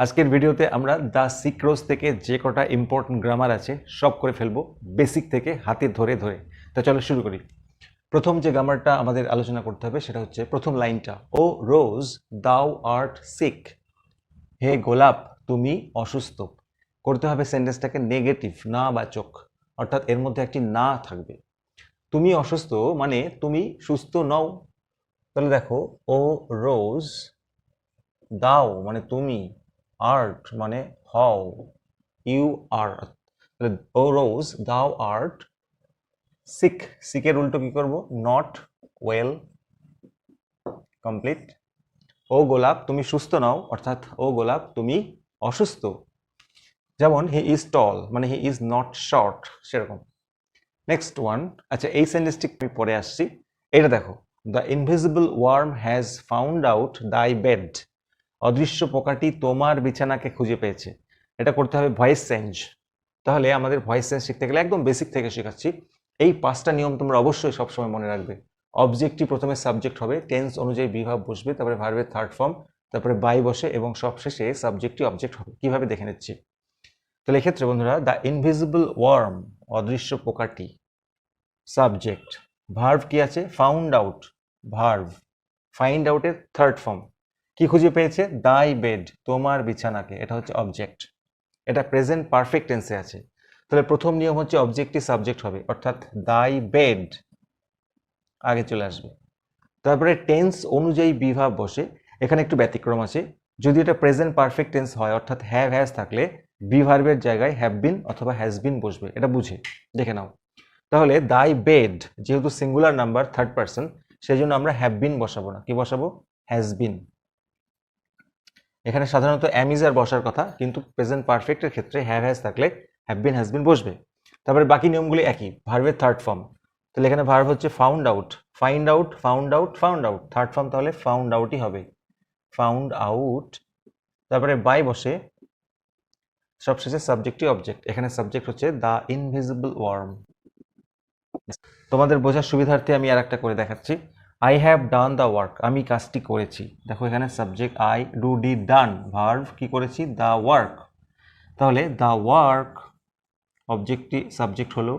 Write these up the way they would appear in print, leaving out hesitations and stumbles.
আজকের ভিডিওতে আমরা দ্য সিক্রোস থেকে যে কটা ইম্পর্টেন্ট গ্রামার আছে সব করে ফেলবো, বেসিক থেকে হাতে ধরে ধরে। তো চলো শুরু করি। প্রথম যে গ্রামারটা আমাদের আলোচনা করতে হবে সেটা হচ্ছে প্রথম লাইনটা, ও রোজ দাও আর্ট সিক। হে গোলাপ তুমি অসুস্থ। করতে হবে সেন্টেন্সটাকে নেগেটিভ, না বাচক, অর্থাৎ এর মধ্যে একটি না থাকবে। তুমি অসুস্থ মানে তুমি সুস্থ নও। তাহলে দেখো, ও রোজ দাও মানে তুমি, আর্ট মানে হও, ইউ আর। ও রোজ দাও আর্ট সিক। সিকের উল্টো কি করব? Not well. কমপ্লিট। ও গোলাপ তুমি সুস্থ নাও, অর্থাৎ ও গোলাপ তুমি অসুস্থ। যেমন হি ইজ টল মানে হি ইজ নট শর্ট, সেরকম। নেক্সট ওয়ান, আচ্ছা এই সেন্টেন্সটি আমি পরে আসছি। এটা দেখো, the invisible worm has found out thy bed. অদৃশ্য পোকাটি তোমার বিছানাকে খুঁজে পেয়েছে। এটা করতে হবে ভয়েস চেঞ্জ। তাহলে আমাদের ভয়েস চেঞ্জ শিখতে গেলে একদম বেসিক থেকে শেখাচ্ছি। এই পাঁচটা নিয়ম তোমরা অবশ্যই সবসময় মনে রাখবে। অবজেক্টটি প্রথমে সাবজেক্ট হবে, টেন্স অনুযায়ী বিভাব বসবে, তারপরে ভার্বের থার্ড ফর্ম, তারপরে বাই বসে এবং সবশেষে সাবজেক্টটি অবজেক্ট হবে। কিভাবে দেখে নিচ্ছি। তাহলে এক্ষেত্রে বন্ধুরা, দ্য ইনভিজিবল ওয়ার্ম অদৃশ্য পোকাটি, সাবজেক্ট। ভার্ব কি আছে? Found out, verb. ফাইন্ড আউটের থার্ড ফর্ম। কি খুঁজে পেয়েছে? দাই বেড তোমার বিছানাকে, এটা হচ্ছে অবজেক্ট। এটা প্রেজেন্ট পারফেক্ট টেন্সে আছে। তাহলে প্রথম নিয়ম হচ্ছে অবজেক্টটি সাবজেক্ট হবে, অর্থাৎ দাই বেড আগে চলে আসবে। তারপরে টেন্স অনুযায়ী বিভাব বসে। এখানে একটু ব্যতিক্রম আছে। যদি এটা প্রেজেন্ট পারফেক্ট টেন্স হয়, অর্থাৎ হ্যাভ হ্যাজ থাকলে বি ভার্বের জায়গায় হ্যাভ বিন অথবা হ্যাজ বিন বসবে। এটা বুঝে দেখে নাও। তাহলে দাই বেড যেহেতু সিঙ্গুলার নাম্বার, থার্ড পার্সন, সেই জন্য আমরা হ্যাভ বিন বসাবো না, কি বসাবো? Has been. এখানে সাধারণত অ্যাম ইজ আর বসার কথা, কিন্তু প্রেজেন্ট পারফেক্টের ক্ষেত্রে হ্যাভ হ্যাজ থাকলে হ্যাভ বিন হ্যাজ বিন বসবে। তারপরে বাকি নিয়মগুলি একই, ভার্বের থার্ড ফর্ম। তাহলে এখানে ভার্ব হচ্ছে found out, find out, found out, found out, third form তাহলে ফাউন্ড আউটই হবে, ফাউন্ড আউট। তারপরে বাই বসে, সবশেষে সাবজেক্টই অবজেক্ট। এখানে সাবজেক্ট হচ্ছে দ্য ইনভিজিবল ওয়ার্ম। তোমাদের বোঝার সুবিধার্থে আমি আর একটা করে দেখাচ্ছি। I have done the work, আমি কাজটি করেছি। দেখো এখানে subject I, do did done, verb কি করেছি? The work. তাহলে দ্য ওয়ার্ক অবজেক্টটি সাবজেক্ট হলো।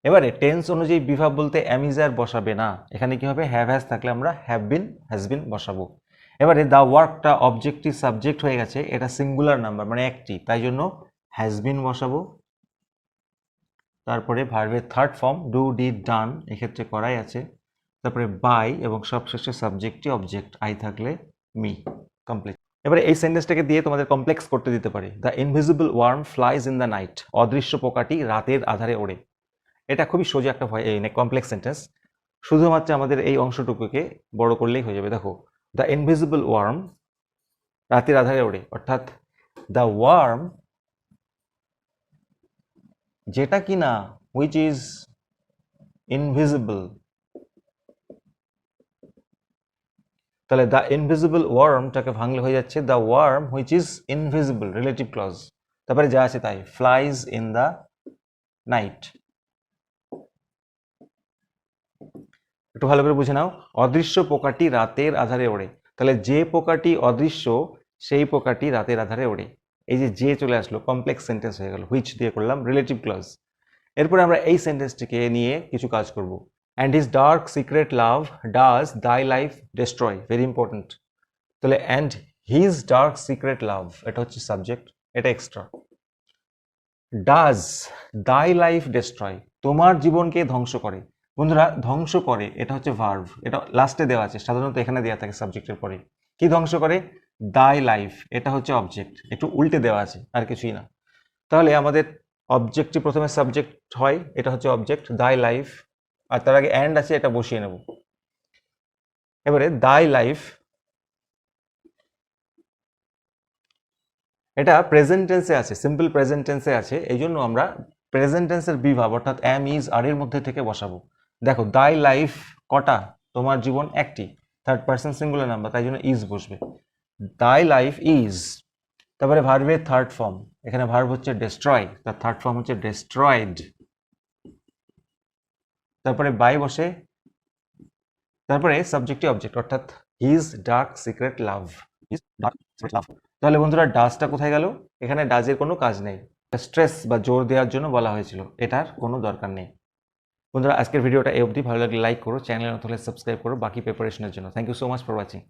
এবারে টেন্স অনুযায়ী বিভাব বলতে অ্যামিজার বসাবে না, এখানে কি হবে? হ্যাভ হ্যাজ থাকলে আমরা হ্যাভ বিন হ্যাজ বিন বসাবো। এবারে দ্য ওয়ার্কটা অবজেক্টটি সাবজেক্ট হয়ে গেছে, এটা সিঙ্গুলার নাম্বার মানে একটি, তাই জন্য হ্যাজ বিন বসাবো। তারপরে ভার্বের third form do did done, এক্ষেত্রে করাই আছে। তারপরে বাই এবং সবশেষে সাবজেক্টই অবজেক্ট, আই থাকলে মি। কমপ্লিট। এবারে এই সেন্টেন্সটাকে দিয়ে তোমাদের কমপ্লেক্স করতে দিতে পারি। The invisible worm flies in the night, অদৃশ্য পোকাটি রাতের আধারে ওড়ে। এটা খুবই সোজা একটা কমপ্লেক্স সেন্টেন্স। শুধুমাত্র আমাদের এই অংশটুকুকে বড় করলেই হয়ে যাবে। দেখো, দ্য ইনভিজিবল ওয়ার্ম রাতের আধারে ওড়ে, অর্থাৎ দ্য ওয়ার্ম যেটা কিনা হুইচ ইজ ইনভিজিবল। তাহলে দ্য ইনভিজিবল ওয়ার্মটাকে ভাঙলে হয়ে যাচ্ছে the worm which is invisible, relative clause. তারপরে যা আছে তাই, ফ্লাইজ ইন দ্য নাইট। একটু ভালো করে বুঝে নাও, অদৃশ্য পোকাটি রাতের আধারে ওড়ে। তাহলে যে পোকাটি অদৃশ্য সেই পোকাটি রাতের আধারে ওড়ে। এই যে চলে আসলো, কমপ্লেক্স সেন্টেন্স হয়ে গেল। হুইচ দিয়ে করলাম রিলেটিভ ক্লজ। এরপরে আমরা এই সেন্টেন্সটিকে নিয়ে কিছু কাজ করব। And his dark secret love does দাই লাইফ ডেস্ট্রয়, ভেরি ইম্পর্টেন্ট। তাহলে অ্যান্ড হিজ ডার্ক সিক্রেট লাভ, এটা হচ্ছে সাবজেক্ট, এটা এক্সট্রা। ডাজ দাই লাইফ ডেস্ট্রয়, তোমার জীবনকে ধ্বংস করে। বন্ধুরা, ধ্বংস করে এটা হচ্ছে ভার্ভ, এটা লাস্টে দেওয়া আছে, সাধারণত এখানে দেওয়া থাকে সাবজেক্টের পরে। কি ধ্বংস করে? দাই লাইফ, এটা হচ্ছে অবজেক্ট, একটু উল্টে দেওয়া আছে, আর কিছুই না। তাহলে আমাদের অবজেক্টটি প্রথমে সাবজেক্ট হয়, এটা হচ্ছে অবজেক্ট দাই লাইফ, আর তার আগে অ্যান্ড আছে, এটা বসিয়ে নেব। এবারে দাই লাইফ, এটা প্রেজেন্ট টেন্সে আছে, সিম্পল প্রেজেন্ট টেন্সে আছে, এই জন্য আমরা প্রেজেন্ট টেন্সের বিভাব অর্থাৎ অ্যাম ইজ আর এর মধ্যে থেকে বসাবো। দেখো, দাই লাইফ কটা? তোমার জীবন একটি, থার্ড পার্সন সিঙ্গুলার নাম্বার, তাই জন্য ইজ বসবে। দাই লাইফ ইজ। তারপরে ভার্বের থার্ড ফর্ম, এখানে ভার্ব হচ্ছে ডেস্ট্রয়, তার থার্ড ফর্ম হচ্ছে ডেস্ট্রয়েড। তারপরে বাই বসে, তারপরে সাবজেক্টই অবজেক্ট, অর্থাৎ হিজ ডার্ক সিক্রেট লাভ, হিজ ডার্ক সিক্রেট লাভ। তাহলে বন্ধুরা ডাজটা কোথায় গেল? এখানে ডাজের কোনো কাজ নেই, স্ট্রেস বা জোর দেওয়ার জন্য বলা হয়েছিল, এটার কোনো দরকার নেই। বন্ধুরা আজকের ভিডিওটা এই অবধি, ভালো লাগলে লাইক করো, চ্যানেলে নতুন হলে সাবস্ক্রাইব করো বাকি প্রিপারেশনের জন্য। Thank you so much for watching.